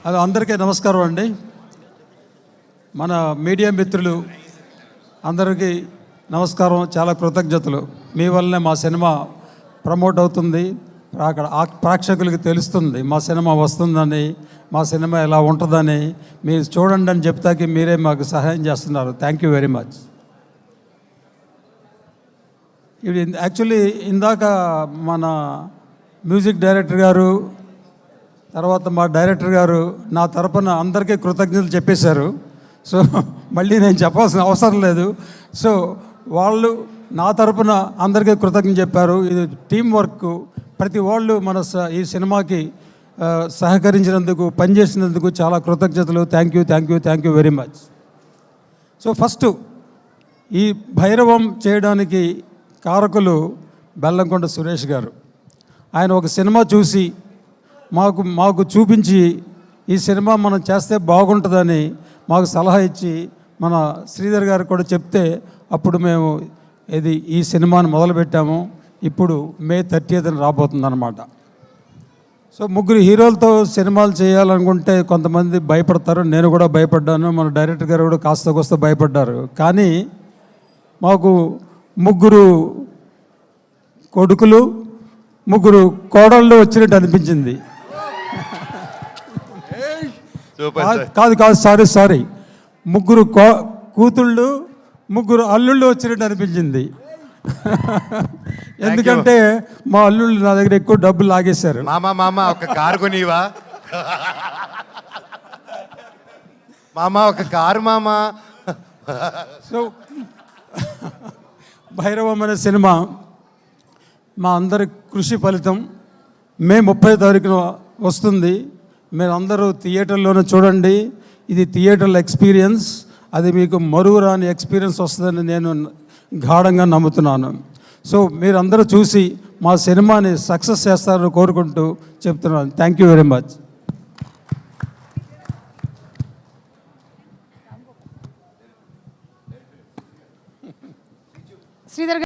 అది అందరికీ నమస్కారం అండి. మన మీడియా మిత్రులు అందరికీ నమస్కారం, చాలా కృతజ్ఞతలు. మీ వల్లనే మా సినిమా ప్రమోట్ అవుతుంది, అక్కడ ప్రేక్షకులకి తెలుస్తుంది మా సినిమా వస్తుందని, మా సినిమా ఎలా ఉంటుందని. మీరు చూడండి అని చెప్తాకి మీరే మాకు సహాయం చేస్తున్నారు. Thank you very much. ఇది యాక్చువల్లీ ఇందాక మన మ్యూజిక్ డైరెక్టర్ గారు, తర్వాత మా డైరెక్టర్ గారు నా తరపున అందరికీ కృతజ్ఞతలు చెప్పేశారు. సో మళ్ళీ నేను చెప్పాల్సిన అవసరం లేదు. సో వాళ్ళు నా తరపున అందరికీ కృతజ్ఞతలు చెప్పారు. ఇది టీం వర్క్. ప్రతి వాళ్ళు మన ఈ సినిమాకి సహకరించినందుకు, పనిచేసినందుకు చాలా కృతజ్ఞతలు. Thank you very much. So first ఈ భైరవం చేయడానికి కారకులు బెల్లంకొండ సురేష్ గారు. ఆయన ఒక సినిమా చూసి మాకు చూపించి ఈ సినిమా మనం చేస్తే బాగుంటుందని మాకు సలహా ఇచ్చి, మన శ్రీధర్ గారు కూడా చెప్తే అప్పుడు మేము ఈ సినిమాని మొదలుపెట్టాము. ఇప్పుడు May 30th రాబోతుంది అన్నమాట. సో ముగ్గురు హీరోలతో సినిమాలు చేయాలనుకుంటే కొంతమంది భయపడతారు. నేను కూడా భయపడ్డాను, మన డైరెక్టర్ గారు కూడా కాస్త భయపడ్డారు. కానీ మాకు ముగ్గురు కొడుకులు, ముగ్గురు కోడళ్ళు వచ్చినట్టు అనిపించింది. కాదు సారీ, ముగ్గురు కూతుళ్ళు, ముగ్గురు అల్లుళ్ళు వచ్చినట్టు అనిపించింది. ఎందుకంటే మా అల్లుళ్ళు నా దగ్గర ఎక్కువ డబ్బులు లాగేశారు. మామ ఒక కారు కొనివా, ఒక కారు మామా. సో భైరవం అనే సినిమా మా అందరి కృషి ఫలితం. May 30th వస్తుంది. మీరు అందరూ థియేటర్లోనే చూడండి. ఇది థియేటర్ల ఎక్స్పీరియన్స్. అది మీకు మరువురాని ఎక్స్పీరియన్స్ వస్తుందని నేను గాఢంగా నమ్ముతున్నాను. సో మీరందరూ చూసి మా సినిమాని సక్సెస్ చేస్తారని కోరుకుంటూ చెప్తున్నాను. Thank you very much. Sridhar